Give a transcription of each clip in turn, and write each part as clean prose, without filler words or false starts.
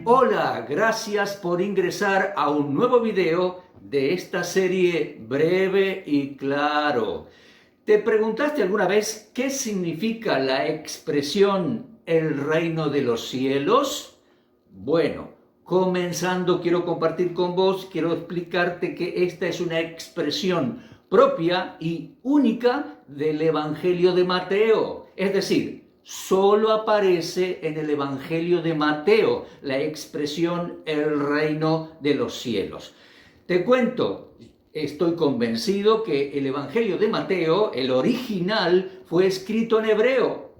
Hola, gracias por ingresar a un nuevo video de esta serie Breve y Claro. ¿Te preguntaste alguna vez qué significa la expresión el reino de los cielos? Bueno, comenzando quiero compartir con vos, quiero explicarte que esta es una expresión propia y única del Evangelio de Mateo. Es decir, solo aparece en el Evangelio de Mateo la expresión el reino de los cielos. Te cuento, estoy convencido que el Evangelio de Mateo, el original, fue escrito en hebreo.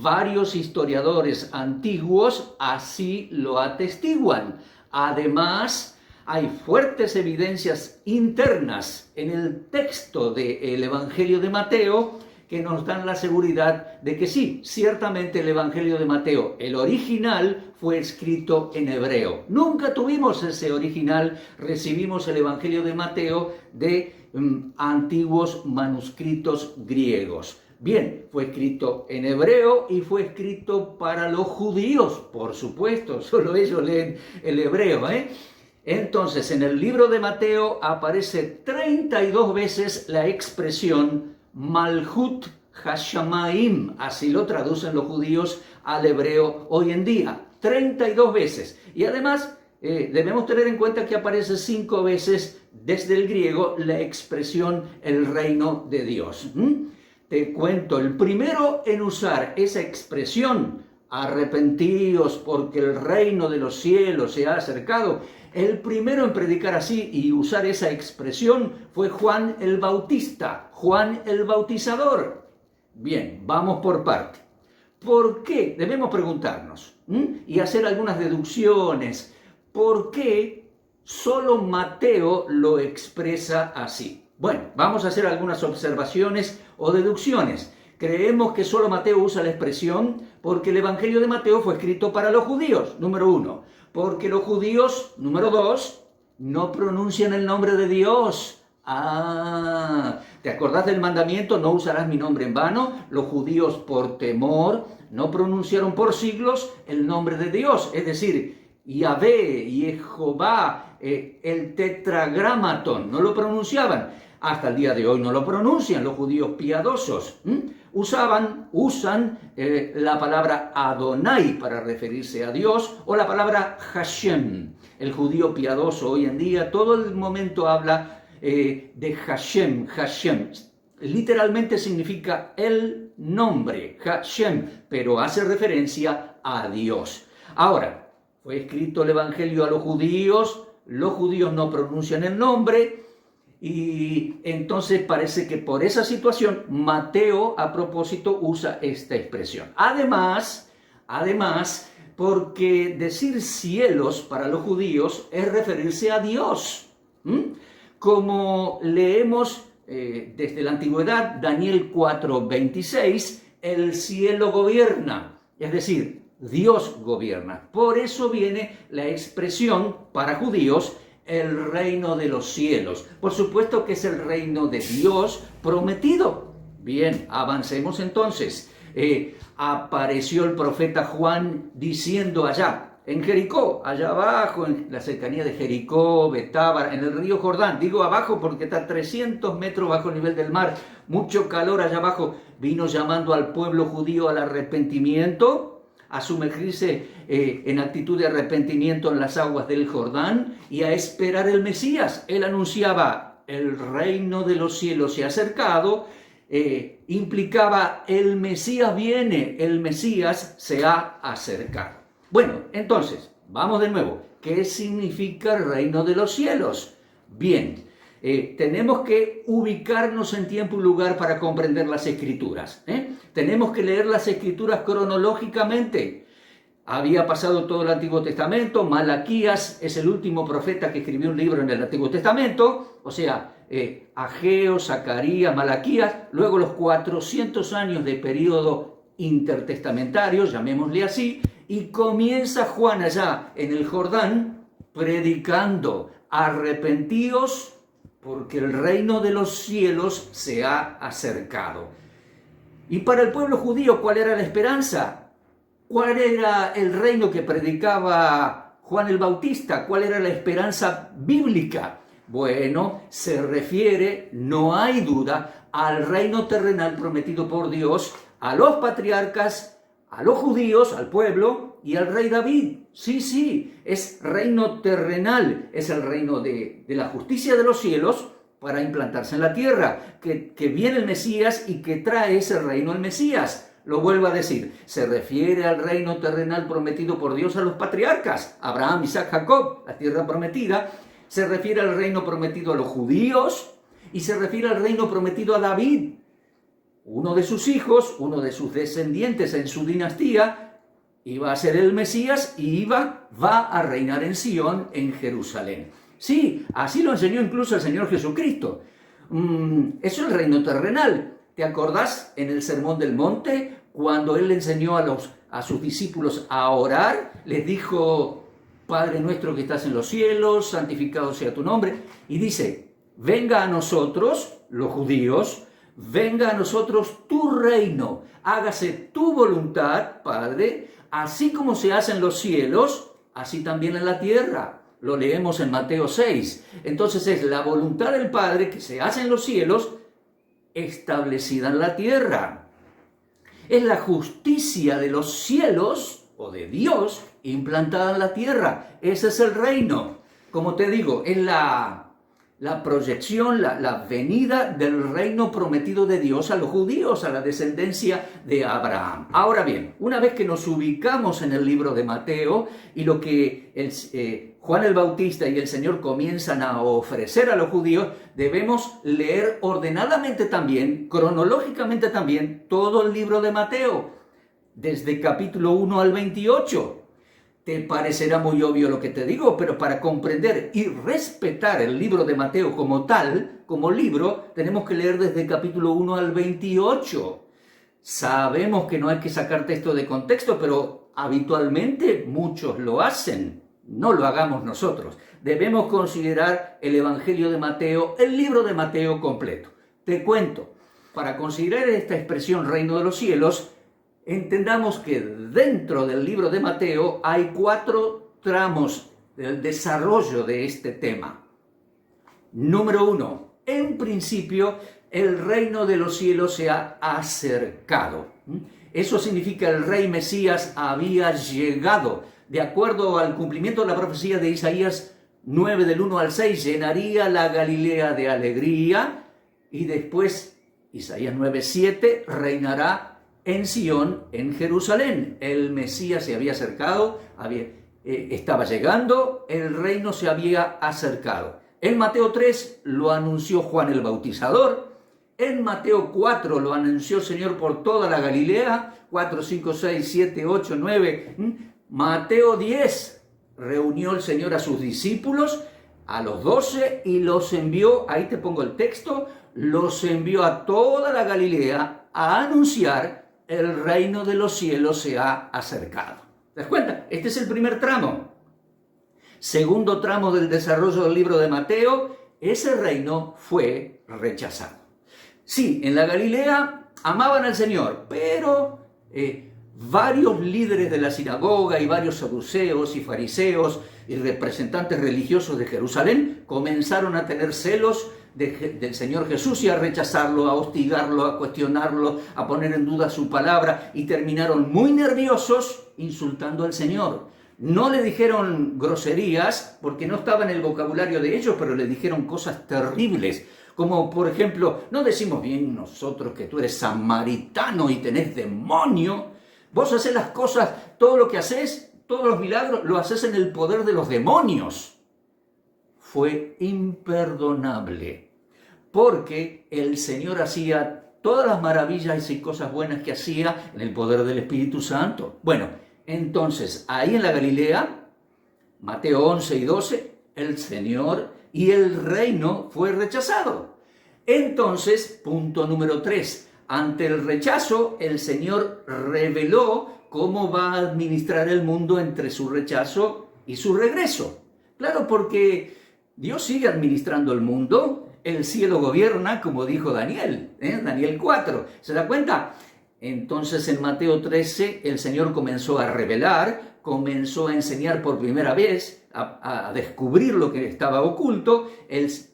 Varios historiadores antiguos así lo atestiguan. Además, hay fuertes evidencias internas en el texto del Evangelio de Mateo que nos dan la seguridad de que sí, ciertamente el Evangelio de Mateo, el original, fue escrito en hebreo. Nunca tuvimos ese original, recibimos el Evangelio de Mateo de antiguos manuscritos griegos. Bien, fue escrito en hebreo y fue escrito para los judíos, por supuesto, solo ellos leen el hebreo, Entonces, en el libro de Mateo aparece 32 veces la expresión Malhut Hashamaim, así lo traducen los judíos al hebreo hoy en día, 32 veces. Y además debemos tener en cuenta que aparece 5 veces desde el griego la expresión el reino de Dios. Te cuento, el primero en usar esa expresión, arrepentíos porque el reino de los cielos se ha acercado, el primero en predicar así y usar esa expresión fue Juan el Bautista, Juan el Bautizador. Bien, vamos por parte. ¿Por qué? Debemos preguntarnos y hacer algunas deducciones. ¿Por qué solo Mateo lo expresa así? Bueno, vamos a hacer algunas observaciones o deducciones. Creemos que solo Mateo usa la expresión porque el Evangelio de Mateo fue escrito para los judíos, número 1. Porque los judíos, número 2, no pronuncian el nombre de Dios. ¿Te acordás del mandamiento? No usarás mi nombre en vano. Los judíos, por temor, no pronunciaron por siglos el nombre de Dios. Es decir, Yahvé, Jehová, el tetragramaton, no lo pronunciaban. Hasta el día de hoy no lo pronuncian los judíos piadosos. Usan la palabra Adonai para referirse a Dios o la palabra Hashem. El judío piadoso hoy en día todo el momento habla de Hashem. Hashem literalmente significa el nombre, Hashem, pero hace referencia a Dios. Ahora, fue escrito el Evangelio a los judíos no pronuncian el nombre. Y entonces parece que por esa situación Mateo a propósito usa esta expresión. Además, porque decir cielos para los judíos es referirse a Dios. Como leemos desde la antigüedad, Daniel 4:26, el cielo gobierna, es decir, Dios gobierna. Por eso viene la expresión para judíos el reino de los cielos. Por supuesto que es el reino de Dios prometido. Bien, avancemos entonces. Apareció el profeta Juan diciendo allá, en Jericó, allá abajo, en la cercanía de Jericó, Betábar, en el río Jordán. Digo abajo porque está 300 metros bajo el nivel del mar, mucho calor allá abajo. Vino llamando al pueblo judío al arrepentimiento, a sumergirse en actitud de arrepentimiento en las aguas del Jordán y a esperar el Mesías. Él anunciaba, el reino de los cielos se ha acercado, implicaba, el Mesías viene, el Mesías se ha acercado. Bueno, entonces, vamos de nuevo. ¿Qué significa el reino de los cielos? Bien, tenemos que ubicarnos en tiempo y lugar para comprender las Escrituras. Tenemos que leer las Escrituras cronológicamente. Había pasado todo el Antiguo Testamento, Malaquías es el último profeta que escribió un libro en el Antiguo Testamento, o sea, Ageo, Zacarías, Malaquías, luego los 400 años de periodo intertestamentario, llamémosle así, y comienza Juan allá en el Jordán predicando, arrepentíos porque el reino de los cielos se ha acercado. Y para el pueblo judío, ¿cuál era la esperanza? ¿Cuál era el reino que predicaba Juan el Bautista? ¿Cuál era la esperanza bíblica? Bueno, se refiere, no hay duda, al reino terrenal prometido por Dios, a los patriarcas, a los judíos, al pueblo y al rey David. Sí, es reino terrenal, es el reino de la justicia de los cielos para implantarse en la tierra, que viene el Mesías y que trae ese reino al Mesías. Lo vuelvo a decir, se refiere al reino terrenal prometido por Dios a los patriarcas, Abraham, Isaac, Jacob, la tierra prometida. Se refiere al reino prometido a los judíos y se refiere al reino prometido a David. Uno de sus hijos, uno de sus descendientes en su dinastía, iba a ser el Mesías y va a reinar en Sion, en Jerusalén. Sí, así lo enseñó incluso el Señor Jesucristo. Eso es el reino terrenal. ¿Te acordás en el Sermón del Monte, cuando Él le enseñó a sus discípulos a orar? Les dijo, Padre nuestro que estás en los cielos, santificado sea tu nombre. Y dice, venga a nosotros, los judíos, venga a nosotros tu reino, hágase tu voluntad, Padre, así como se hace en los cielos, así también en la tierra. Lo leemos en Mateo 6. Entonces es la voluntad del Padre que se hace en los cielos, establecida en la tierra. Es la justicia de los cielos o de Dios implantada en la tierra. Ese es el reino. Como te digo, es la proyección, la venida del reino prometido de Dios a los judíos, a la descendencia de Abraham. Ahora bien, una vez que nos ubicamos en el libro de Mateo y lo que Juan el Bautista y el Señor comienzan a ofrecer a los judíos, debemos leer ordenadamente también, cronológicamente también, todo el libro de Mateo, desde capítulo 1 al 28. Te parecerá muy obvio lo que te digo, pero para comprender y respetar el libro de Mateo como tal, como libro, tenemos que leer desde el capítulo 1 al 28. Sabemos que no hay que sacar texto de contexto, pero habitualmente muchos lo hacen. No lo hagamos nosotros. Debemos considerar el Evangelio de Mateo, el libro de Mateo completo. Te cuento, para considerar esta expresión reino de los cielos, entendamos que dentro del libro de Mateo hay 4 tramos del desarrollo de este tema. Número 1. En principio, el reino de los cielos se ha acercado. Eso significa el rey Mesías había llegado. De acuerdo al cumplimiento de la profecía de Isaías 9, del 1 al 6, llenaría la Galilea de alegría. Y después, Isaías 9, 7, reinará en Sion, en Jerusalén. El Mesías se había acercado, estaba llegando, el reino se había acercado. En Mateo 3 lo anunció Juan el Bautizador. En Mateo 4 lo anunció el Señor por toda la Galilea. 4, 5, 6, 7, 8, 9. Mateo 10 reunió el Señor a sus discípulos, a los 12, y los envió, ahí te pongo el texto, los envió a toda la Galilea a anunciar el reino de los cielos se ha acercado. ¿Te das cuenta? Este es el primer tramo. Segundo tramo del desarrollo del libro de Mateo, ese reino fue rechazado. Sí, en la Galilea amaban al Señor, pero varios líderes de la sinagoga y varios saduceos y fariseos y representantes religiosos de Jerusalén comenzaron a tener celos del Señor Jesús y a rechazarlo, a hostigarlo, a cuestionarlo, a poner en duda su palabra, y terminaron muy nerviosos insultando al Señor. No le dijeron groserías porque no estaba en el vocabulario de ellos, pero le dijeron cosas terribles, como por ejemplo, no decimos bien nosotros que tú eres samaritano y tenés demonio. Vos haces las cosas, todo lo que haces, todos los milagros, lo haces en el poder de los demonios. Fue imperdonable, porque el Señor hacía todas las maravillas y cosas buenas que hacía en el poder del Espíritu Santo. Bueno, entonces, ahí en la Galilea, Mateo 11 y 12, el Señor y el reino fue rechazado. Entonces, punto número 3, ante el rechazo, el Señor reveló cómo va a administrar el mundo entre su rechazo y su regreso. Claro, porque Dios sigue administrando el mundo, el cielo gobierna, como dijo Daniel, Daniel 4. ¿Se da cuenta? Entonces en Mateo 13 el Señor comenzó a revelar, comenzó a enseñar por primera vez, a descubrir lo que estaba oculto,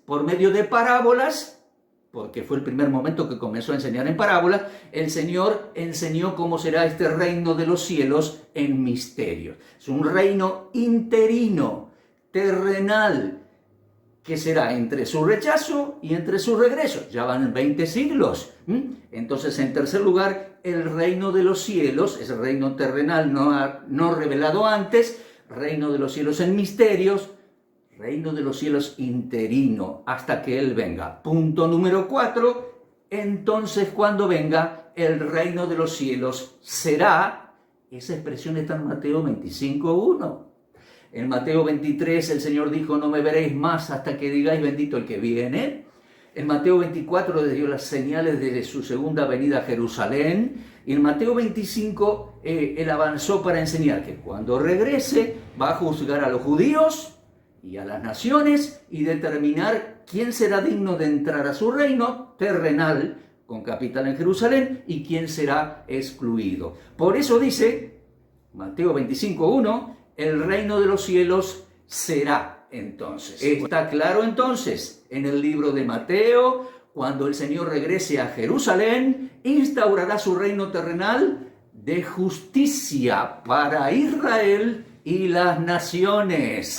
por medio de parábolas, porque fue el primer momento que comenzó a enseñar en parábolas. El Señor enseñó cómo será este reino de los cielos en misterios. Es un reino interino, terrenal, que será entre su rechazo y entre su regreso. Ya van 20 siglos. Entonces, en tercer lugar, el reino de los cielos, ese reino terrenal no revelado antes, reino de los cielos en misterios, reino de los cielos interino, hasta que Él venga. Punto número 4, entonces cuando venga, el reino de los cielos será, esa expresión está en Mateo 25:1. En Mateo 23 el Señor dijo, no me veréis más hasta que digáis bendito el que viene. En Mateo 24 les dio las señales de su segunda venida a Jerusalén. Y en Mateo 25 Él avanzó para enseñar que cuando regrese va a juzgar a los judíos y a las naciones y determinar quién será digno de entrar a su reino terrenal con capital en Jerusalén y quién será excluido. Por eso dice Mateo 25:1, el reino de los cielos será entonces. Está claro entonces en el libro de Mateo, cuando el Señor regrese a Jerusalén, instaurará su reino terrenal de justicia para Israel y las naciones.